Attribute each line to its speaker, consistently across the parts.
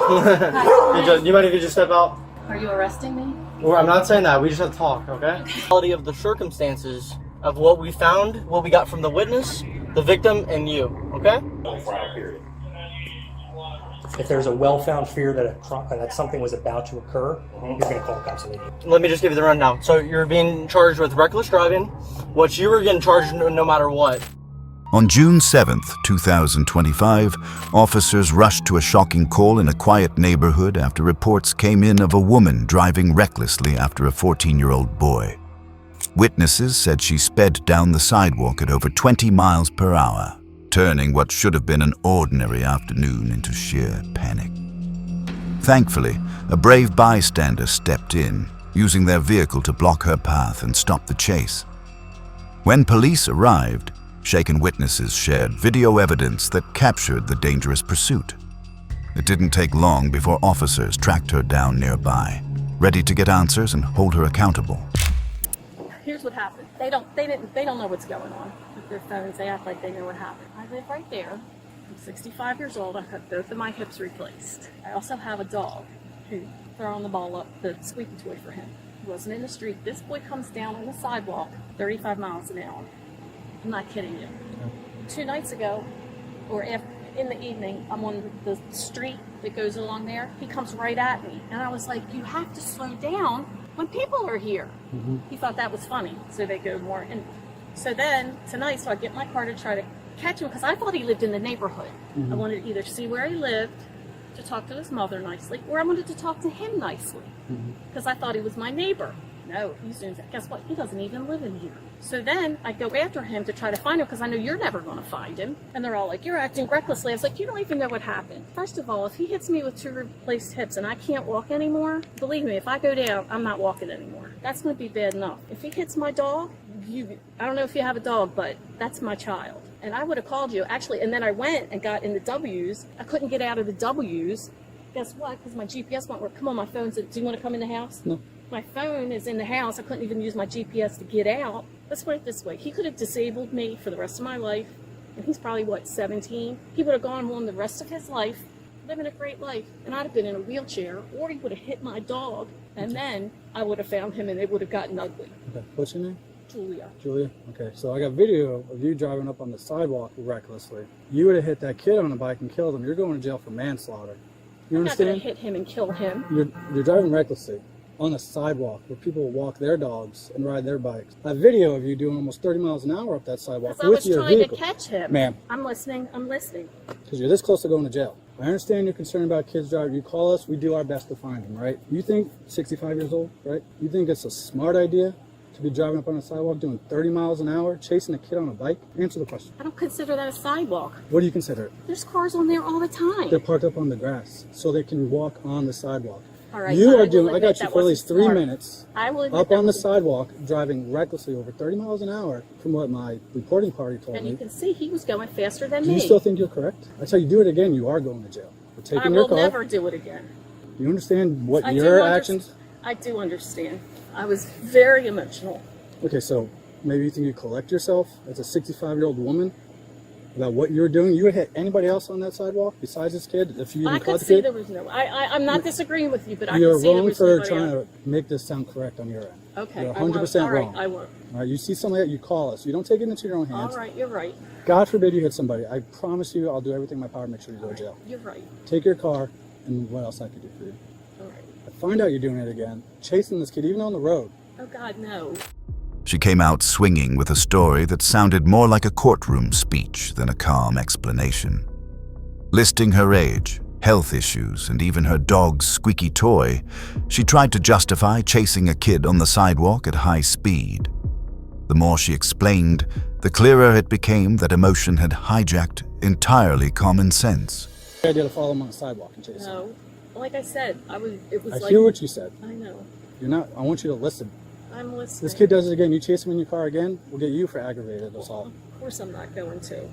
Speaker 1: You mind if you just step out?
Speaker 2: Are you arresting me?
Speaker 1: Well, I'm not saying that. We just have to talk, okay? Quality of the circumstances of what we found, what we got from the witness, the victim, and you, okay?
Speaker 3: If there's a well-found fear that something was about to occur, you're going to call cops immediately.
Speaker 1: Let me just give you the rundown. So you're being charged with reckless driving, which you were getting charged no matter what.
Speaker 4: On June 7th, 2025, officers rushed to a shocking call in a quiet neighborhood after reports came in of a woman driving recklessly after a 14-year-old boy. Witnesses said she sped down the sidewalk at over 20 miles per hour, turning what should have been an ordinary afternoon into sheer panic. Thankfully, a brave bystander stepped in, using their vehicle to block her path and stop the chase. When police arrived, shaken witnesses shared video evidence that captured the dangerous pursuit. It didn't take long before officers tracked her down nearby, ready to get answers and hold her accountable.
Speaker 2: Here's what happened. They don't know what's going on with their phones. They act like they know what happened. I live right there. I'm 65 years old. I've had both of my hips replaced. I also have a dog who throwing the ball up, the squeaky toy for him. He wasn't in the street. This boy comes down on the sidewalk, 35 miles an hour. I'm not kidding you. 2 nights ago, or in the evening, I'm on the street that goes along there. He comes right at me. And I was like, you have to slow down when people are here. He thought that was funny, so they go more. And so then, tonight, so I get my car to try to catch him, because I thought he lived in the neighborhood. I wanted to either see where he lived, to talk to his mother nicely, or I wanted to talk to him nicely, because I thought he was my neighbor. No, he's doing that. Guess what? He doesn't even live in here. So then I go after him to try to find him, because I know you're never going to find him. And they're all like, you're acting recklessly. I was like, you don't even know what happened. First of all, if he hits me with 2 replaced hips and I can't walk anymore, believe me, if I go down, I'm not walking anymore. That's going to be bad enough. If he hits my dog, I don't know if you have a dog, but that's my child. And I would have called you, actually. And then I went and got in the W's. I couldn't get out of the W's. Guess what? Because my GPS won't work. Come on, my phone said, do you want to come in the house? No. My phone is in the house. I couldn't even use my GPS to get out. Let's put it this way. He could have disabled me for the rest of my life. And he's probably, what, 17? He would have gone on the rest of his life, living a great life. And I'd have been in a wheelchair, or he would have hit my dog. And then I would have found him and it would have gotten ugly.
Speaker 5: Okay. What's your name?
Speaker 2: Julia.
Speaker 5: Julia? Okay, so I got video of you driving up on the sidewalk recklessly. You would have hit that kid on a bike and killed him. You're going to jail for manslaughter. You understand?
Speaker 2: I'm not going to hit him and kill him.
Speaker 5: You're driving recklessly on a sidewalk where people walk their dogs and ride their bikes. A video of you doing almost 30 miles an hour up that sidewalk with your vehicle.
Speaker 2: I was trying to catch him.
Speaker 5: Ma'am.
Speaker 2: I'm listening.
Speaker 5: Because you're this close to going to jail. I understand you're concerned about kids driving. You call us, we do our best to find them, right? You think, 65 years old, right? You think it's a smart idea to be driving up on a sidewalk doing 30 miles an hour, chasing a kid on a bike? Answer the question.
Speaker 2: I don't consider that a sidewalk.
Speaker 5: What do you consider it?
Speaker 2: There's cars on there all the time.
Speaker 5: They're parked up on the grass so they can walk on the sidewalk.
Speaker 2: All right,
Speaker 5: you are doing, I got you for at least 3 minutes up on the sidewalk, driving recklessly over 30 miles an hour, from what my reporting party told me.
Speaker 2: And you can see he was going faster than me.
Speaker 5: Do you still think you're correct? I tell you, do it again, you are going to jail. We're taking your car.
Speaker 2: I will never do it again.
Speaker 5: Do you understand what your actions?
Speaker 2: I do understand. I was very emotional.
Speaker 5: Okay, so maybe you think you collect yourself as a 65-year-old woman about what you're doing. You would hit anybody else on that sidewalk besides this kid if you even caught the kid?
Speaker 2: There was no. I'm not disagreeing with you, but I
Speaker 5: you're
Speaker 2: can see there
Speaker 5: wrong
Speaker 2: was
Speaker 5: for
Speaker 2: nobody
Speaker 5: trying
Speaker 2: else.
Speaker 5: to make this sound correct on your end.
Speaker 2: Okay,
Speaker 5: you're 100% wrong.
Speaker 2: I won't.
Speaker 5: All right, you see something that you call us. You don't take it into your own hands.
Speaker 2: All right, you're right.
Speaker 5: God forbid you hit somebody. I promise you, I'll do everything in my power to make sure you go to jail.
Speaker 2: You're right.
Speaker 5: Take your car, and what else I could do for you?
Speaker 2: All right.
Speaker 5: I find out you're doing it again, chasing this kid even on the road.
Speaker 2: Oh God, no.
Speaker 4: She came out swinging with a story that sounded more like a courtroom speech than a calm explanation. Listing her age, health issues, and even her dog's squeaky toy, she tried to justify chasing a kid on the sidewalk at high speed. The more she explained, the clearer it became that emotion had hijacked entirely common sense.
Speaker 5: The idea to follow him on the sidewalk and chase him.
Speaker 2: No, like I said, it was like.
Speaker 5: I hear what you said.
Speaker 2: I know.
Speaker 5: You're not. I want you to listen.
Speaker 2: I'm listening.
Speaker 5: This kid does it again. You chase him in your car again, we'll get you for aggravated assault.
Speaker 2: Of course I'm not going to.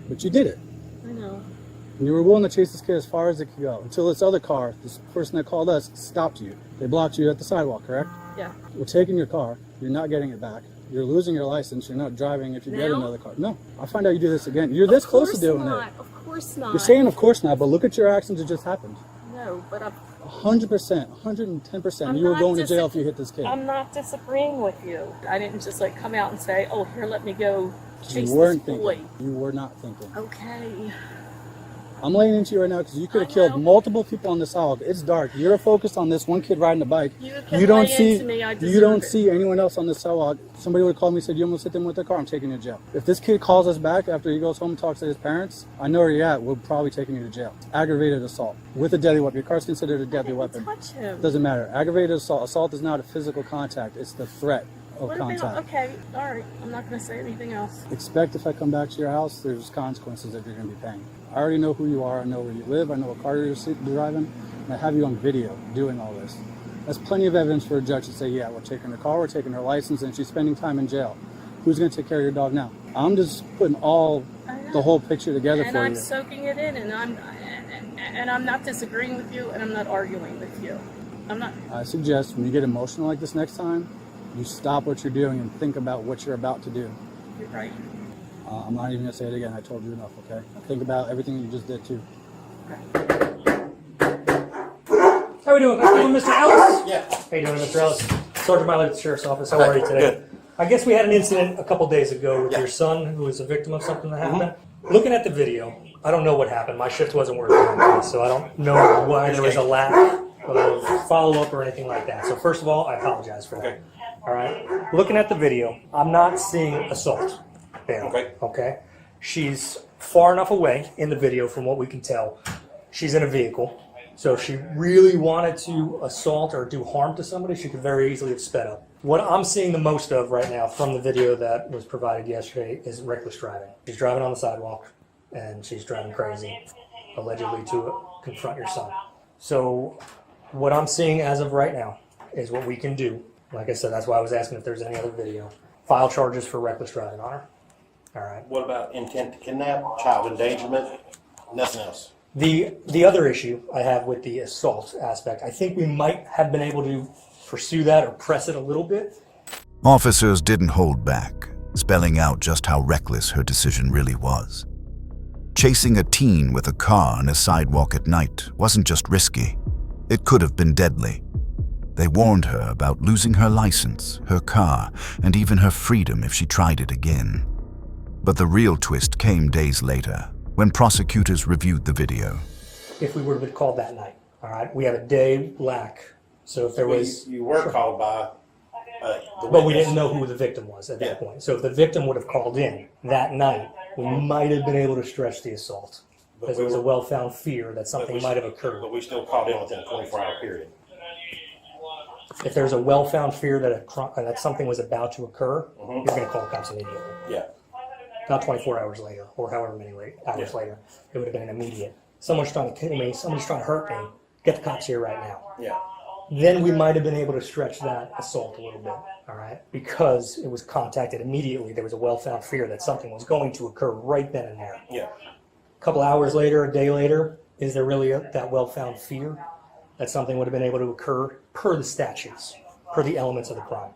Speaker 5: But you did it.
Speaker 2: I know.
Speaker 5: And you were willing to chase this kid as far as it could go until this other car, this person that called us, stopped you. They blocked you at the sidewalk, correct?
Speaker 2: Yeah.
Speaker 5: We're taking your car. You're not getting it back. You're losing your license. You're not driving if you get
Speaker 2: Now?
Speaker 5: another car. No. I find out you do this again. You're this close to doing it.
Speaker 2: Of course not.
Speaker 5: You're saying of course not, but look at your actions that just happened.
Speaker 2: No, but
Speaker 5: 100%, 110%. You were going to jail if you hit this kid.
Speaker 2: I'm not disagreeing with you. I didn't just like come out and say, "Oh, here, let me go chase
Speaker 5: You weren't
Speaker 2: this boy."
Speaker 5: thinking. You were not thinking.
Speaker 2: Okay.
Speaker 5: I'm laying into you right now because you could have killed multiple people on the sidewalk. It's dark. You're focused on this one kid riding a bike.
Speaker 2: You don't see. Into me, I
Speaker 5: you don't
Speaker 2: it.
Speaker 5: see anyone else on the sidewalk. Somebody would have called me and said, "You almost hit them with their car. I'm taking you to jail." If this kid calls us back after he goes home and talks to his parents, I know where you're at. We're probably taking you to jail. Aggravated assault with a deadly weapon. Your car's considered a deadly weapon.
Speaker 2: Touch him.
Speaker 5: Doesn't matter. Aggravated assault. Assault is not a physical contact. It's the threat of contact.
Speaker 2: Okay, all right. I'm not going to say anything else.
Speaker 5: Expect if I come back to your house, there's consequences that you're going to be paying. I already know who you are. I know where you live. I know what car you're driving. And I have you on video doing all this. That's plenty of evidence for a judge to say, yeah, we're taking her car, we're taking her license, and she's spending time in jail. Who's going to take care of your dog now? I'm just putting the whole picture together for you.
Speaker 2: And I'm soaking it in, and I'm not disagreeing with you, and I'm not arguing with you. I'm not.
Speaker 5: I suggest when you get emotional like this next time, you stop what you're doing and think about what you're about to do.
Speaker 2: You're right.
Speaker 5: I'm not even going to say it again. I told you enough, okay? Think about everything you just did, too.
Speaker 3: How are we doing? Mr. Ellis?
Speaker 6: Yeah.
Speaker 3: How you doing, Mr. Ellis? Sergeant Miley at the Sheriff's Office. How are you today?
Speaker 6: Good.
Speaker 3: I guess we had an incident a couple days ago with
Speaker 6: Yeah.
Speaker 3: your son who was a victim of something that happened. Looking at the video, I don't know what happened. My shift wasn't working on that, so I don't know why there was a lack of follow-up or anything like that. So first of all, I apologize for that.
Speaker 6: Okay.
Speaker 3: All right? Looking at the video, I'm not seeing assault there.
Speaker 6: Okay.
Speaker 3: She's far enough away in the video from what we can tell. She's in a vehicle. So if she really wanted to assault or do harm to somebody, she could very easily have sped up. What I'm seeing the most of right now from the video that was provided yesterday is reckless driving. She's driving on the sidewalk and she's driving crazy, allegedly to confront your son. So what I'm seeing as of right now is what we can do. Like I said, that's why I was asking if there's any other video. File charges for reckless driving on her. All right.
Speaker 6: What about intent to kidnap, child endangerment, nothing else?
Speaker 3: The other issue I have with the assault aspect, I think we might have been able to pursue that or press it a little bit.
Speaker 4: Officers didn't hold back, spelling out just how reckless her decision really was. Chasing a teen with a car on a sidewalk at night wasn't just risky, it could have been deadly. They warned her about losing her license, her car, and even her freedom if she tried it again. But the real twist came days later, when prosecutors reviewed the video.
Speaker 3: If we would have been called that night, all right? We have a day lack. So if there was...
Speaker 6: You were called by the
Speaker 3: But we
Speaker 6: witness.
Speaker 3: didn't know who the victim was at that point. So if the victim would have called in that night, we might have been able to stretch the assault. Because there was a well-found fear that something might have occurred.
Speaker 6: But we still called in within a 24-hour period.
Speaker 3: If there's a well-found fear that something was about to occur, you're going to call cops immediately.
Speaker 6: Yeah.
Speaker 3: Not 24 hours later, or however many hours later. It would have been an immediate. Someone's trying to kill me, someone's trying to hurt me. Get the cops here right now.
Speaker 6: Yeah.
Speaker 3: Then we might have been able to stretch that assault a little bit, all right? Because it was contacted immediately. There was a well-found fear that something was going to occur right then and there.
Speaker 6: Yeah.
Speaker 3: A couple hours later, a day later, is there really that well-found fear that something would have been able to occur per the statutes, per the elements of the crime?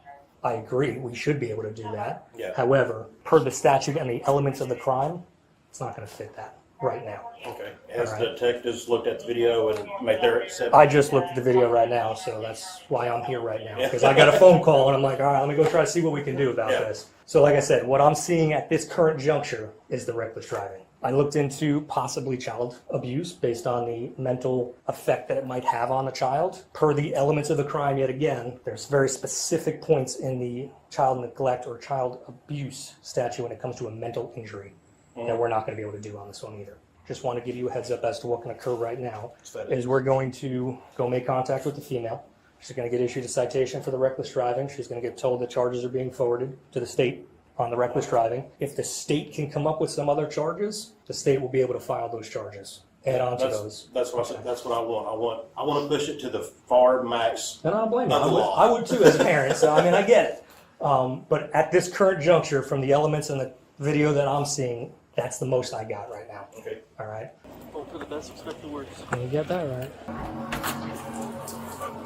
Speaker 3: I agree, we should be able to do that.
Speaker 6: Yeah.
Speaker 3: However, per the statute and the elements of the crime, it's not going to fit that right now.
Speaker 6: Okay. Has
Speaker 3: All
Speaker 6: the
Speaker 3: right.
Speaker 6: detectives looked at the video and made their acceptance?
Speaker 3: I just looked at the video right now, so that's why I'm here right now. Because I got a phone call and I'm like, all right, let me go try to see what we can do about this. So like I said, what I'm seeing at this current juncture is the reckless driving. I looked into possibly child abuse based on the mental effect that it might have on a child. Per the elements of the crime, yet again, there's very specific points in the child neglect or child abuse statute when it comes to a mental injury that we're not going to be able to do on this one either. Just want to give you a heads up as to what can occur right now. Is we're going to go make contact with the female. She's going to get issued a citation for the reckless driving. She's going to get told that charges are being forwarded to the state on the reckless driving. If the state can come up with some other charges, the state will be able to file those charges. Add on to those.
Speaker 6: That's what I said. That's what I want. I want to push it to the far max.
Speaker 3: And I don't blame you.
Speaker 6: Of the law.
Speaker 3: I would too as a parent. So I mean, I get it. But at this current juncture, from the elements in the video that I'm seeing, that's the most I got right now.
Speaker 6: Okay.
Speaker 3: All right.
Speaker 1: Hope for the best, expect the worst.
Speaker 3: You get that right.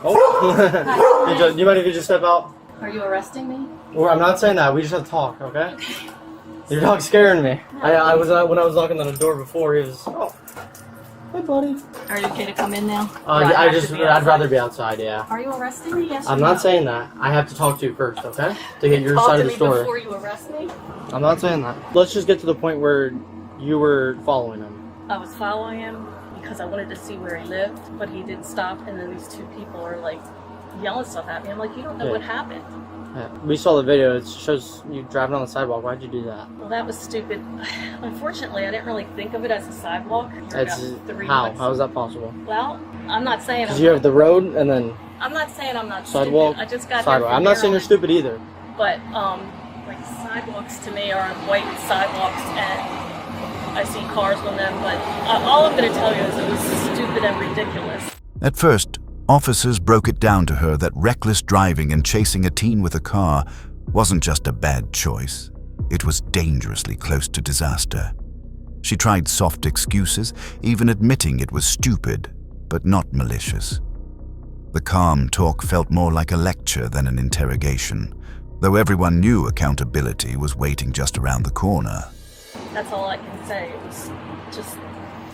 Speaker 1: Oh, do you mind if you just step out?
Speaker 2: Are you arresting me?
Speaker 1: Well, I'm not saying that. We just have to talk, okay? Your dog's scaring me. I was when I was knocking on the door before. He was, oh, hey Hey, buddy.
Speaker 2: Are you okay to come in now?
Speaker 1: I'd rather be outside, yeah.
Speaker 2: Are you arresting me? Yes or
Speaker 1: I'm
Speaker 2: no?
Speaker 1: not saying that. I have to talk to you first, okay? To get your
Speaker 2: Talk
Speaker 1: side
Speaker 2: to
Speaker 1: of the
Speaker 2: me
Speaker 1: story.
Speaker 2: before you arrest me?
Speaker 1: I'm not saying that. Let's just get to the point where you were following him.
Speaker 2: I was following him because I wanted to see where he lived, but he didn't stop, and then these two people are like yelling stuff at me. I'm like, you don't know
Speaker 1: Yeah.
Speaker 2: what happened.
Speaker 1: Yeah. We saw the video. It shows you driving on the sidewalk. Why'd you do that?
Speaker 2: Well, that was stupid. Unfortunately, I didn't really think of it as a sidewalk. You're
Speaker 1: It's
Speaker 2: about 3
Speaker 1: how?
Speaker 2: months-
Speaker 1: How is that possible?
Speaker 2: Well, I'm not saying
Speaker 1: Because you have the road and then
Speaker 2: I'm not saying I'm not
Speaker 1: sidewalk,
Speaker 2: stupid. I just got
Speaker 1: sidewalk.
Speaker 2: here
Speaker 1: I'm not saying you're stupid either.
Speaker 2: But like sidewalks to me are white sidewalks, and I see cars on them. But all I'm going to tell you is it was stupid and ridiculous.
Speaker 4: At first, officers broke it down to her that reckless driving and chasing a teen with a car wasn't just a bad choice. It was dangerously close to disaster. She tried soft excuses, even admitting it was stupid, but not malicious. The calm talk felt more like a lecture than an interrogation, though everyone knew accountability was waiting just around the corner.
Speaker 2: That's all I can say. It was just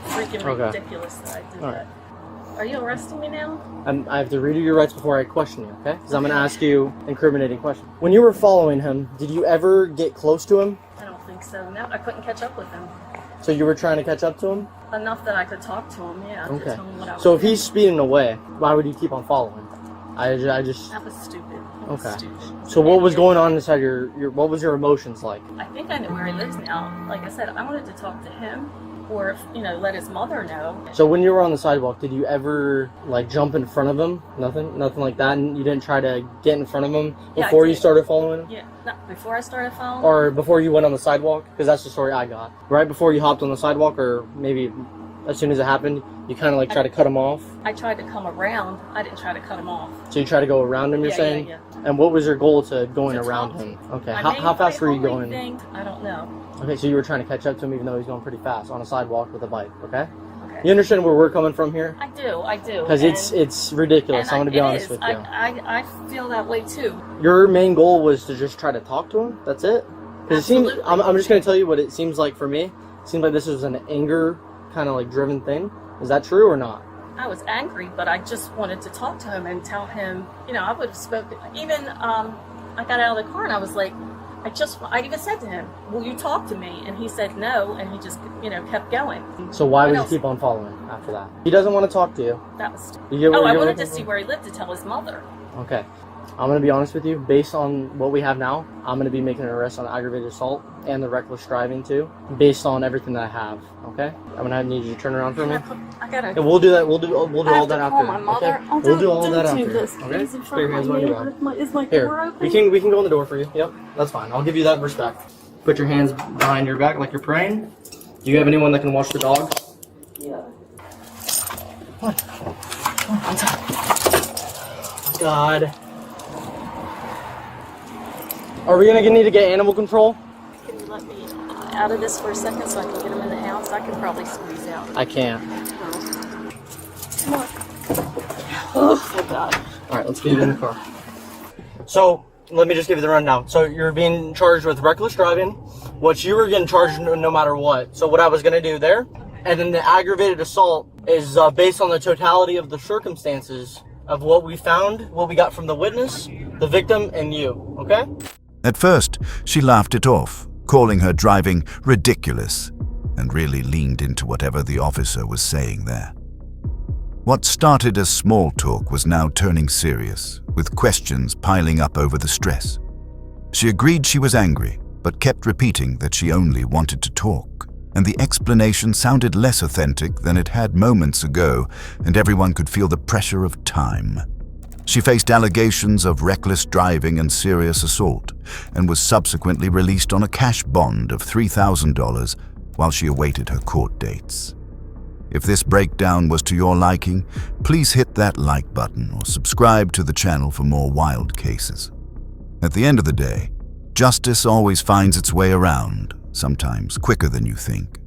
Speaker 2: freaking ridiculous that I did that. Are you arresting me now?
Speaker 1: I have to read you your rights before I question you, okay? Because I'm going to ask you incriminating questions. When you were following him, did you ever get close to him?
Speaker 2: I don't think so. No, I couldn't catch up with him.
Speaker 1: So you were trying to catch up to him?
Speaker 2: Enough that I could talk to him, yeah. To
Speaker 1: Okay.
Speaker 2: tell him what I was
Speaker 1: So if
Speaker 2: doing.
Speaker 1: he's speeding away, why would you keep on following? I just...
Speaker 2: That was stupid. That was
Speaker 1: Okay.
Speaker 2: stupid.
Speaker 1: So what was going on inside your what was your emotions like?
Speaker 2: I think I know where he lives now. Like I said, I wanted to talk to him, or if, let his mother know.
Speaker 1: So when you were on the sidewalk, did you ever like jump in front of him? Nothing like that? And you didn't try to get in front of him
Speaker 2: Yeah, I
Speaker 1: before you
Speaker 2: did.
Speaker 1: started following him?
Speaker 2: Yeah, no, before I started following.
Speaker 1: Or before you went on the sidewalk? Because that's the story I got. Right before you hopped on the sidewalk, or maybe as soon as it happened, you kind of like try to cut him off?
Speaker 2: I tried to come around. I didn't try to cut him off.
Speaker 1: So you try to go around him, you're
Speaker 2: Yeah,
Speaker 1: saying?
Speaker 2: yeah.
Speaker 1: And what was your goal to going
Speaker 2: To
Speaker 1: around
Speaker 2: talk.
Speaker 1: him? Okay,
Speaker 2: My
Speaker 1: how fast were you
Speaker 2: only
Speaker 1: going?
Speaker 2: thing- I don't know.
Speaker 1: Okay, so you were trying to catch up to him even though he's going pretty fast on a sidewalk with a bike, okay?
Speaker 2: Okay.
Speaker 1: You understand where we're coming from here?
Speaker 2: I do.
Speaker 1: Because it's ridiculous, I'm going to be honest with you.
Speaker 2: I feel that way too.
Speaker 1: Your main goal was to just try to talk to him? That's it? Because it seems,
Speaker 2: Absolutely.
Speaker 1: I'm just going to tell you what it seems like for me. It seems like this was an anger kind of like driven thing. Is that true or not?
Speaker 2: I was angry, but I just wanted to talk to him and tell him, I would have spoken. Even I got out of the car and I was like, I even said to him, will you talk to me? And he said no, and he just, kept going.
Speaker 1: So why
Speaker 2: What
Speaker 1: would you
Speaker 2: else?
Speaker 1: keep on following him after that? He doesn't want to talk to you.
Speaker 2: That was stupid.
Speaker 1: You get where
Speaker 2: I
Speaker 1: you're
Speaker 2: wanted to
Speaker 1: looking
Speaker 2: see
Speaker 1: for?
Speaker 2: where he lived to tell his mother.
Speaker 1: Okay. I'm going to be honest with you. Based on what we have now, I'm going to be making an arrest on aggravated assault and the reckless driving too, based on everything that I have. Okay? I'm going to need you to turn around for me.
Speaker 2: I gotta.
Speaker 1: And we'll do that. We'll do all
Speaker 2: I have
Speaker 1: that
Speaker 2: to
Speaker 1: after.
Speaker 2: call my mother.
Speaker 1: Okay?
Speaker 2: Oh,
Speaker 1: We'll do all
Speaker 2: don't
Speaker 1: that
Speaker 2: do
Speaker 1: after.
Speaker 2: this.
Speaker 1: Okay?
Speaker 2: Please, in
Speaker 1: Put
Speaker 2: front
Speaker 1: your
Speaker 2: of
Speaker 1: hands
Speaker 2: my
Speaker 1: behind your
Speaker 2: neighbor.
Speaker 1: back.
Speaker 2: Is my
Speaker 1: Here,
Speaker 2: door open?
Speaker 1: we can go in the door for you. Yep, that's fine. I'll give you that respect. Put your hands behind your back like you're praying. Do you have anyone that can watch the dog?
Speaker 2: Yeah.
Speaker 1: God. Are we gonna need to get animal control?
Speaker 2: Can you let me out of this for a second so I can get him in the house? I can probably squeeze out.
Speaker 1: I can't.
Speaker 2: Come on. Oh God.
Speaker 1: All right, let's get you in the car. So let me just give you the rundown. So you're being charged with reckless driving, which you were getting charged no matter what. So what I was gonna do there, and then the aggravated assault is based on the totality of the circumstances of what we found, what we got from the witness, the victim, and you. Okay?
Speaker 4: At first, she laughed it off, calling her driving ridiculous, and really leaned into whatever the officer was saying there. What started as small talk was now turning serious, with questions piling up over the stress. She agreed she was angry, but kept repeating that she only wanted to talk, and the explanation sounded less authentic than it had moments ago, and everyone could feel the pressure of time. She faced allegations of reckless driving and serious assault, and was subsequently released on a cash bond of $3,000 while she awaited her court dates. If this breakdown was to your liking, please hit that like button or subscribe to the channel for more wild cases. At the end of the day, justice always finds its way around, sometimes quicker than you think.